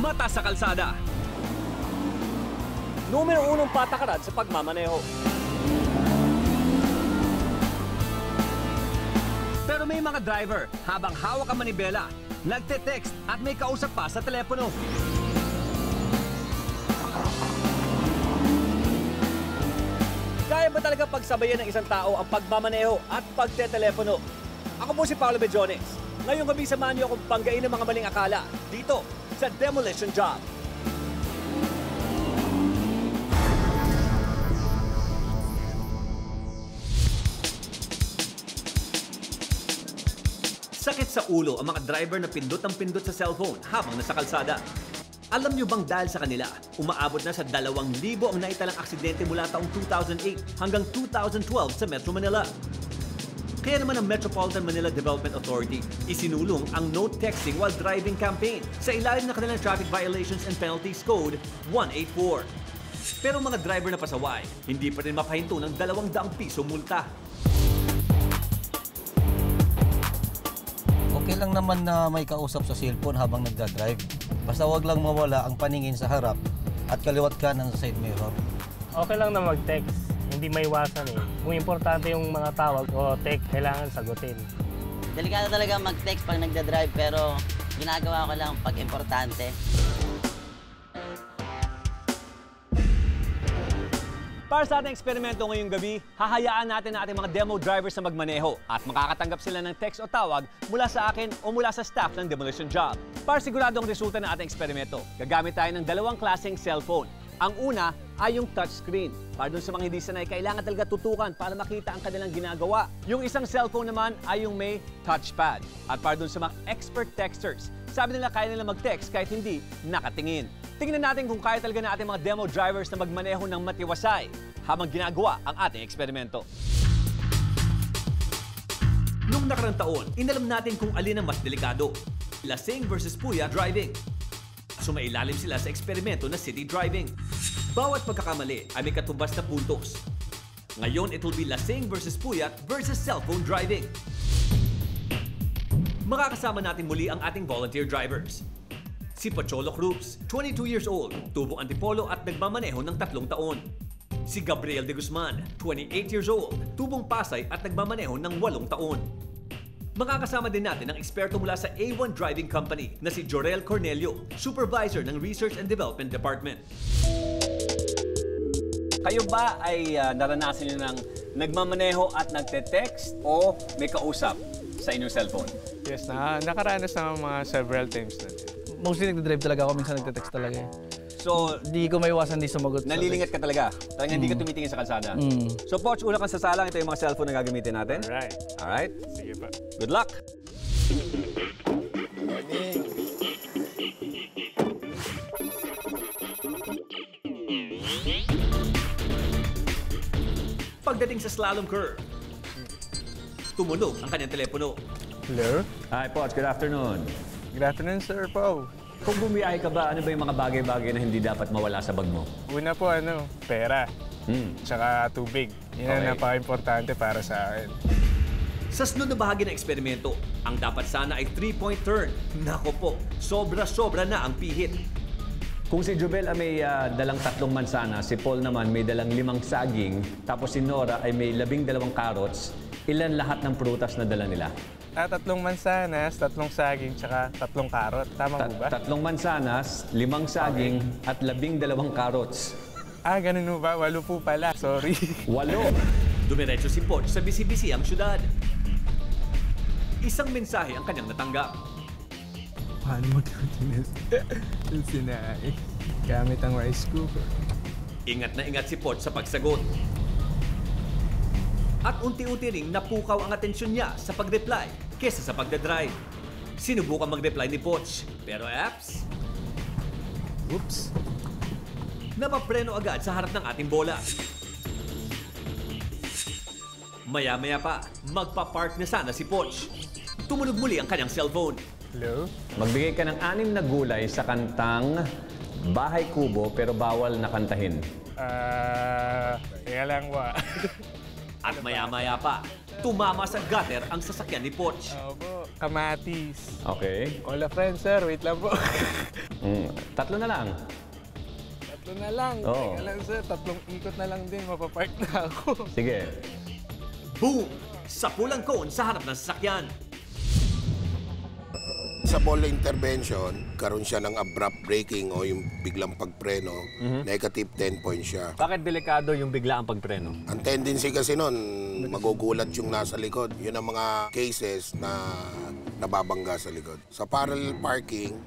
Mata sa kalsada. Numero 1 patakaran sa pagmamaneho. Pero may mga driver, habang hawak ang manibela, nagte-text at may kausap pa sa telepono. Kaya ba talaga pagsabayan ng isang tao ang pagmamaneho at pagtetelepono? Ako po si Paolo Bejones. Ngayong gabi samahan niyo akong panggain ng mga maling akala dito sa Demolition Job. Sakit sa ulo ang mga driver na pindot ang pindot sa cellphone habang nasa kalsada. Alam niyo bang dahil sa kanila, umaabot na sa 2,000 ang naitalang aksidente mula taong 2008 hanggang 2012 sa Metro Manila. Kaya naman ang Metropolitan Manila Development Authority isinulong ang no texting while driving campaign sa ilalim ng kanilang Traffic Violations and Penalties Code 184. Pero mga driver na pasaway, hindi pa rin mapahinto ng 200 piso multa. Okay lang naman na may kausap sa cellphone habang nagdadrive. Basta wag lang mawala ang paningin sa harap at kaliwat kanan sa side mirror. Okay lang na mag-text. Hindi maiwasan eh. Kung importante yung mga tawag o text, kailangan sagutin. Delikado talaga mag-text pag nagdadrive pero ginagawa ko lang pag importante. Para sa ating eksperimento ngayong gabi, hahayaan natin ang ating mga demo drivers na magmaneho at makakatanggap sila ng text o tawag mula sa akin o mula sa staff ng Demolition Job. Para sigurado ang resulta ng ating eksperimento, gagamit tayo ng 2 klaseng cellphone. Ang una ay yung touchscreen. Para dun sa mga hindi sanay, kailangan talaga tutukan para makita ang kanilang ginagawa. Yung isang cellphone naman ay yung may touchpad. At para dun sa mga expert texters, sabi nila kaya nila mag-text kahit hindi nakatingin. Tingnan natin kung kaya talaga na ating mga demo drivers na magmaneho ng matiwasay habang ginagawa ang ating eksperimento. Noong nakarang taon, inalam natin kung alin ang mas delikado. Lasing versus puya driving. Sumailalim sila sa eksperimento na city driving. Bawat pagkakamali ay may katumbas na puntos. Ngayon, it will be lasing versus puyat versus cellphone driving. Makakasama natin muli ang ating volunteer drivers. Si Pacholo Cruz, 22 years old, tubong antipolo at nagmamaneho ng 3 taon. Si Gabriel de Guzman, 28 years old, tubong Pasay at nagmamaneho ng 8 taon. Makakasama din natin ang eksperto mula sa A1 Driving Company na si Jorel Cornelio, Supervisor ng Research and Development Department. Kayo ba ay naranasan nyo ng nagmamaneho at nagte-text o may kausap sa inyong cellphone? Yes, nakaranas na mga several times na. Mostly nagdadrive talaga ako, minsan nagte-text talaga eh. So, Hindi ko maiwasan di sumagot. nalilingat ka talaga. Talagang hindi ka tumitingin sa kalsada. So, Poch, una kang sasalang. Ito yung mga cellphone na gagamitin natin. Alright. Alright? Sige pa. Good luck! Pagdating sa slalom curve, tumunog ang kanyang telepono. Hello? Hi, Poch. Good afternoon. Good afternoon, Sir Pao. Kung bumiyahe ka ba, ano ba yung mga bagay-bagay na hindi dapat mawala sa bag mo? Una po, pera. Tsaka tubig. Yan ang Okay. napaka-importante para sa akin. Sa sunod na bahagi ng eksperimento, ang dapat sana ay 3-point turn. Nako po, sobra-sobra na ang pihit. Kung si Jubel ay may dalang 3 mansanas, si Paul naman may dalang 5 saging, tapos si Nora ay may 12 carrots, ilan lahat ng prutas na dala nila? 3 mansanas, 3 saging, tsaka 3 karot. Tama po ba? 3 mansanas, 5 saging, at 12 carrots. Ganun po ba? 8 po pala. Sorry. 8! Dumiretso si Poch sa bisi-bisi ang syudad. Isang mensahe ang kanyang natanggap. Paano magkakinis? Yung sinay. Gamit ang rice cooker. Ingat na ingat si Poch sa pagsagot. At unti-unti ring napukaw ang atensyon niya sa pag-reply kesa sa pagdadrive. Sinubukan mag-reply ni Poch, pero apps, Oops. napapreno agad sa harap ng ating bola. Maya-maya pa, magpa-park na sana si Poch. Tumunog muli ang kanyang cellphone. Hello? Magbigay ka ng 6 na gulay sa kantang Bahay Kubo pero bawal na kantahin. Kaya lang ba? At maya-maya pa, tumama sa gutter ang sasakyan ni Poch. Opo, kamatis. Okay? All a friend, sir. Wait lang po. Tatlo na lang. Tatlo na lang. Oo. Teka lang, sir. 3 ikot na lang din. Mapapark na ako. Sige. Boom! Sa pulang cone sa harap ng sasakyan. Sa ball intervention, karoon siya ng abrupt braking o yung biglang pagpreno, negative 10 points siya. Bakit delikado yung bigla ang pagpreno? Ang tendency kasi nun, magugulat yung nasa likod. Yun ang mga cases na nababangga sa likod. Sa parallel parking,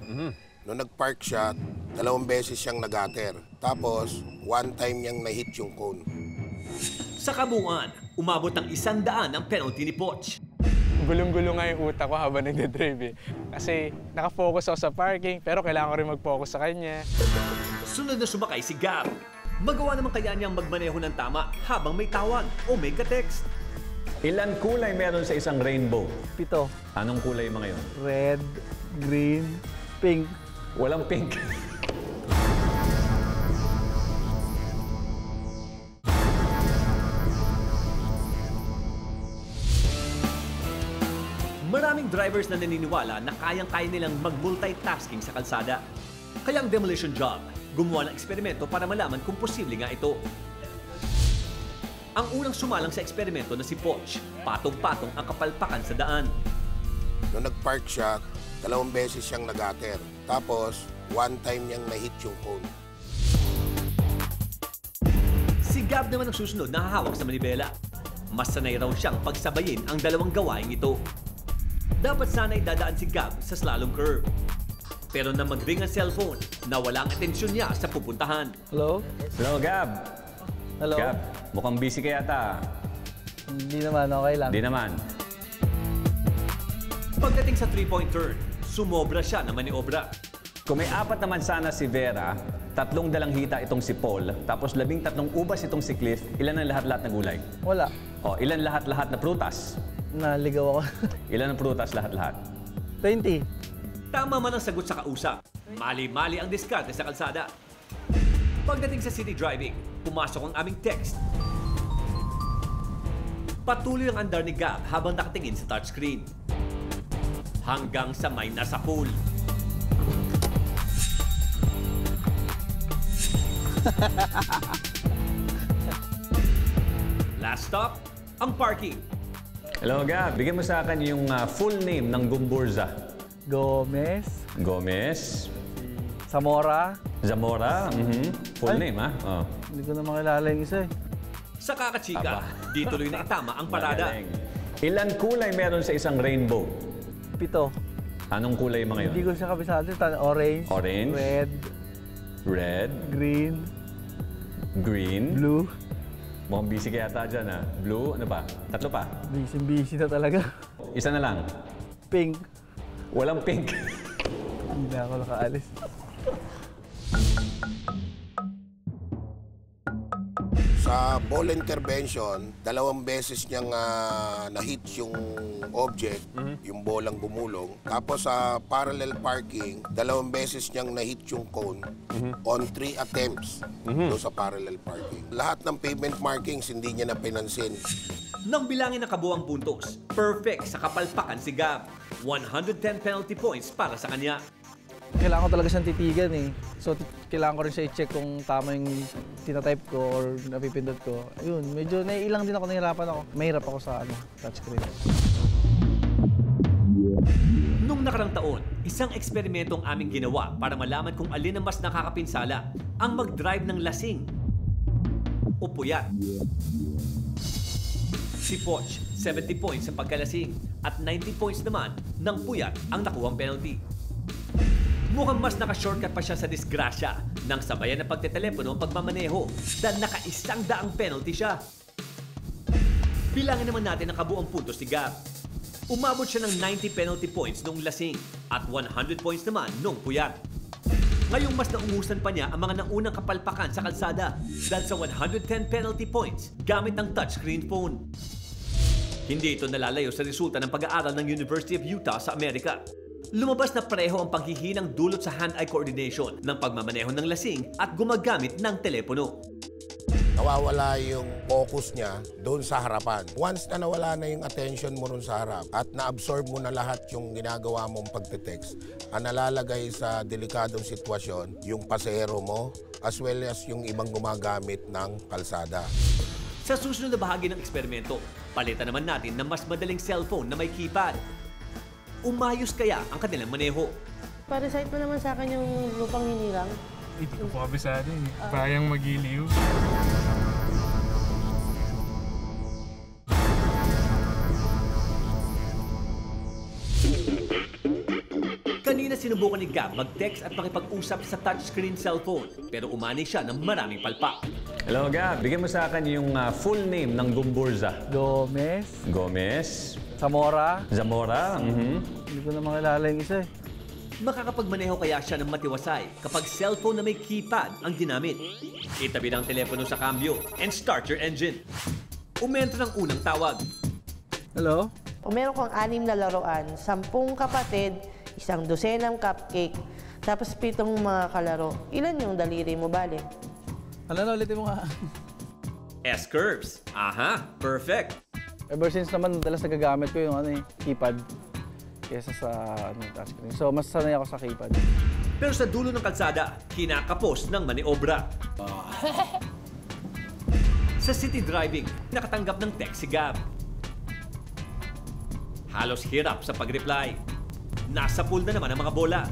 nung nag-park siya, 2 beses siyang nag-ater. Tapos, 1 time niyang na-hit yung cone. Sa kabuuan, umabot ng 100 ang penalty ni Poch. Gulong-gulong nga yung utak ko habang nagdadrive eh. Kasi nakafocus ako sa parking, pero kailangan ko rin mag-focus sa kanya. Sunod na sumakay si Gab. Magawa naman kaya niyang magmaneho ng tama habang may tawag o may ka-text. Ilan kulay meron sa isang rainbow? 7. Anong kulay mga yon? Red, green, pink. Walang pink. Maraming drivers na naniniwala na kayang-kaya nilang mag-multitasking sa kalsada. Kaya ang Demolition Job, gumawa ng eksperimento para malaman kung posible nga ito. Ang unang sumalang sa eksperimento na si Poch, patong-patong ang kapalpakan sa daan. Nung nag-park siya, 2 beses siyang nag-ater. Tapos, 1 time niyang na-hit yung cone. Si Gab naman ang susunod na hahawak sa manibela. Mas sanay raw siyang pagsabayin ang dalawang gawain ito. Dapat sana'y dadaan si Gab sa slalom curve. Pero nang mag-ring ang cellphone, nawala ang atensyon niya sa pupuntahan. Hello? Hello, Gab. Hello? Gab, mukhang busy ka yata. Hindi naman, okay lang. Hindi naman. Pagdating sa 3-point turn, sumobra siya na maniobra. Kung may 4 naman sana si Vera, 3 dalang hita itong si Paul, tapos 13 ubas itong si Cliff, ilan ang lahat-lahat na gulay? Wala. O, ilan lahat-lahat na prutas? Naligaw ako. Ilan ang prutas lahat-lahat? 20. Tama man ang sagot sa kausap. Mali-mali ang diskarte sa kalsada. Pagdating sa city driving, pumasok ang aming text. Patuloy ang andar ni Gab habang nakatingin sa touchscreen. Hanggang sa may nasa pool. Last stop, ang parking. Hello, Gab. Bigyan mo sa akin yung full name ng Gumburza. Gomez. Gomez. Zamora. Zamora. Full name, ha? Oh. Hindi ko na makilala yung isa eh. Sa kakachika, Aba. di tuloy na itama ang parada. Magaling. Ilan kulay meron sa isang rainbow? 7. Anong kulay mga yun? Hindi ko siya kabisado. Orange. Orange. Red. Red. Green. Green. Blue. Mukhang busy ka yata dyan, ha? Blue, ano pa? 3 pa? Busy na talaga. Isa na lang. Pink. Walang pink. Hindi ako nakaalis. Sa ball intervention, 2 beses niyang na-hit yung object, yung bolang gumulong. Tapos sa parallel parking, 2 beses niyang na-hit yung cone on 3 attempts doon sa parallel parking. Lahat ng pavement markings hindi niya na pinansin. Nang bilangin ang kabuang puntos, perfect sa kapalpakan si Gab. 110 penalty points para sa kanya. Kailangan ko talaga siyang titigan eh. So, kailangan ko rin siya i-check kung tama yung tinatype ko or napipindot ko. Ayun, medyo naiilang din ako, nahihirapan ako. Mahirap ako sa touchscreen. Nung nakarang taon, isang eksperimento ang aming ginawa para malaman kung alin ang mas nakakapinsala, ang mag-drive ng lasing o puyat. Si Poch, 70 points sa pagkalasing at 90 points naman ng puyat ang nakuhang penalty. Mukhang mas naka-shortcut pa siya sa disgrasya nang sabayan ng pagtetelepono ang pagmamaneho dahil naka-100 penalty siya. Bilangin naman natin ang kabuang puntos ni Gab. Umabot siya ng 90 penalty points noong lasing at 100 points naman noong puyat. Ngayong mas naungusan pa niya ang mga naunang kapalpakan sa kalsada dahil sa 110 penalty points gamit ang touchscreen phone. Hindi ito nalalayo sa resulta ng pag-aaral ng University of Utah sa Amerika. Lumabas na pareho ang panghihinang dulot sa hand-eye coordination ng pagmamaneho ng lasing at gumagamit ng telepono. nawawala yung focus niya doon sa harapan. Once na nawala na yung attention mo ron sa harap at na-absorb mo na lahat yung ginagawa mong pagte-text, ang nalalagay sa delikadong sitwasyon yung pasahero mo as well as yung ibang gumagamit ng kalsada. Sa susunod na bahagi ng eksperimento, palitan naman natin ng mas madaling cellphone na may keypad. Umayos kaya ang kanilang maneho? Para site mo naman sa akin yung lupang hinirang. Hindi ko po kabisado eh. Bayang magiliw. Kanina sinubukan ni Gab mag-text at makipag-usap sa touchscreen cellphone, pero umani siya ng maraming palpak. Hello, Gab. Bigyan mo sa akin yung full name ng Gumburza. Gomez, Gomez. Zamora. Zamora. Hindi ko na makilala yung isa eh. Makakapagmaneho kaya siya ng matiwasay kapag cellphone na may keypad ang ginamit. Itabi ng telepono sa cambio and start your engine. Umentro ng unang tawag. Hello? Kung meron kang 6 na laruan, 10 kapatid, 1 dosenang cupcake, tapos 7 mga kalaro, ilan yung daliri mo bale? Ano na, ulitin mo nga. S-curves. Aha, perfect. Ever since naman, madalas nagagamit ko yung keypad kesa sa touchscreen. So, mas sanay ako sa keypad. Pero sa dulo ng kalsada, kinakapos ng maniobra. Sa city driving, nakatanggap ng text si Gab. Halos hirap sa pag-reply. Nasa pool na naman ang mga bola.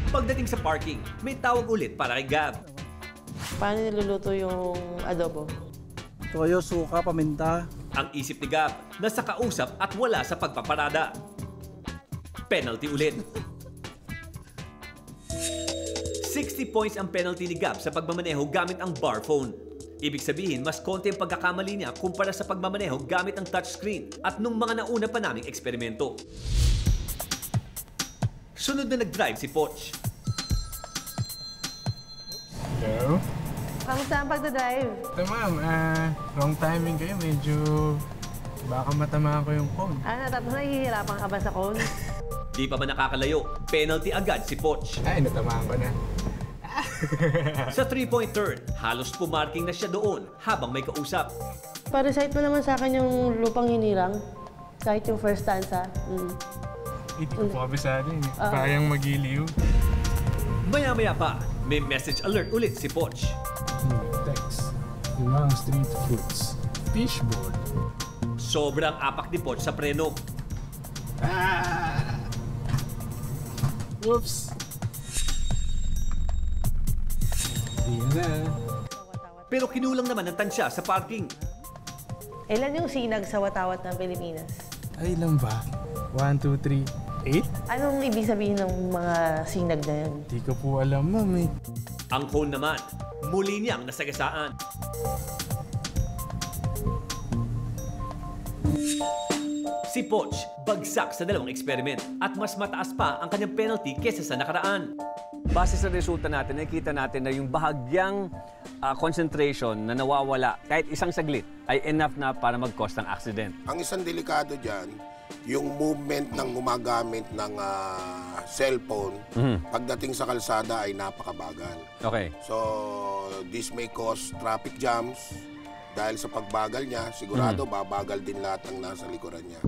Pagdating sa parking, may tawag ulit para kay Gab. Paano niluluto yung adobo? Toyo, suka, paminta. Ang isip ni Gab, nasa kausap at wala sa pagpaparada. Penalty ulit. 60 points ang penalty ni Gab sa pagmamaneho gamit ang bar phone. Ibig sabihin, mas konti ang pagkakamali niya kumpara sa pagmamaneho gamit ang touchscreen at nung mga nauna pa naming eksperimento. Sunod na nag-drive si Poch. Hello? Kamusta ang pagdadrive? Ito ma'am, wrong timing kayo. Medyo baka matamaan ko yung phone. Tapos nahihirapan ka ba sa call? Di pa man nakakalayo, penalty agad si Poch. Ay, natamaan ko na. Sa 3-point turn, halos pumarking na siya doon habang may kausap. Para site mo naman sa akin yung lupang hinirang, kahit yung first stanza. Hindi ko po kabisado eh. Bayang magiliw. Maya-maya pa, may message alert ulit si Poch. Text. Limang street foods. Fishboard. Sobrang apak ni Poch sa preno. Oops. Pero kinulang naman ang tansya sa parking. Ilan yung sinag sa watawat ng Pilipinas? Ay, ilan ba? 1, 2, 3, 8? Anong ibig sabihin ng mga sinag na yan? Di ko po alam, ma'am eh. Ang phone naman, muli niyang nasagasaan. Si Poch, bagsak sa dalawang eksperiment at mas mataas pa ang kanyang penalty kesa sa nakaraan. Base sa resulta natin, nakikita natin na yung bahagyang concentration na nawawala kahit isang saglit ay enough na para mag-cause ng accident. Ang isang delikado dyan, yung movement ng gumagamit ng cellphone pagdating sa kalsada ay napakabagal. Okay. So, this may cause traffic jams dahil sa pagbagal niya, sigurado babagal din lahat ng nasa likuran niya.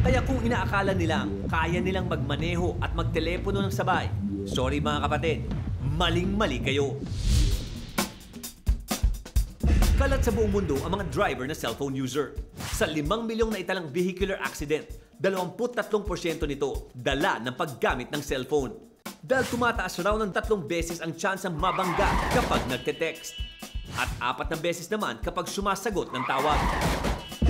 Kaya kung inaakala nilang kaya nilang magmaneho at magtelepono ng sabay, sorry mga kapatid, maling-mali kayo. Kalat sa buong mundo ang mga driver na cellphone user. Sa 5 milyong na italang vehicular accident, 23% nito dala ng paggamit ng cellphone. Dahil tumataas raw ng 3 beses ang tsansang mabangga kapag nagte-text. At 4 na beses naman kapag sumasagot ng tawag.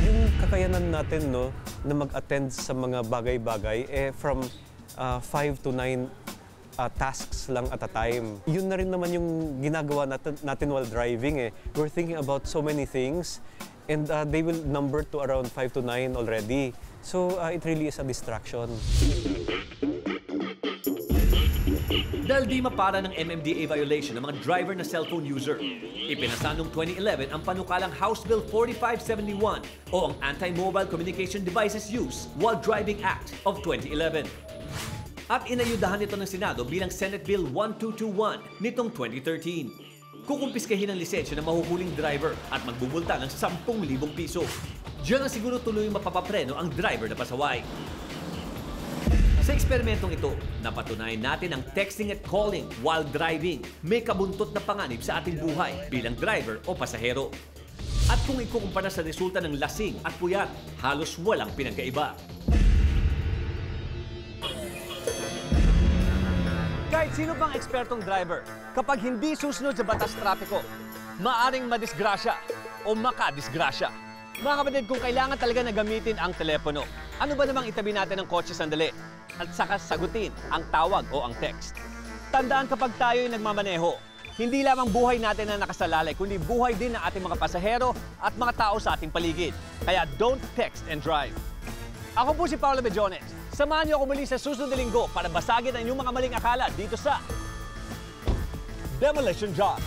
Yung kakayanan natin na mag-attend sa mga bagay-bagay from 5 to 9 tasks lang at a time. Yun na rin naman yung ginagawa natin while driving. We're thinking about so many things and they will number to around 5 to 9 already. So it really is a distraction. Dahil di mapara ng MMDA violation ng mga driver na cellphone user, ipinasa noong 2011 ang panukalang House Bill 4571 o ang Anti-Mobile Communication Devices Use While Driving Act of 2011. At inayudahan ito ng Senado bilang Senate Bill 1221 nitong 2013. Kukumpiskahin ang lisensya ng mahuhuling driver at magbubulta ng 10,000 piso. Diyan ang siguro tuloy mapapapreno ang driver na pasaway. Sa eksperimentong ito, napatunayan natin ang texting at calling while driving may kabuntot na panganib sa ating buhay bilang driver o pasahero. At kung ikukumpara sa resulta ng lasing at puyat, halos walang pinagkaiba. Kahit sino pang ekspertong driver, kapag hindi susunod sa batas trapiko, maaring madisgrasya o makadisgrasya. Mga kapatid, kung kailangan talaga na gamitin ang telepono, ano ba namang itabi natin ng kotse sandali at saka sagutin ang tawag o ang text? Tandaan kapag tayo'y nagmamaneho, hindi lamang buhay natin na nakasalalay, kundi buhay din ng ating mga pasahero at mga tao sa ating paligid. Kaya don't text and drive. Ako po si Paolo Bejones. Samahan niyo ako muli sa susunod na linggo para basagin ang inyong mga maling akala dito sa Demolition Job.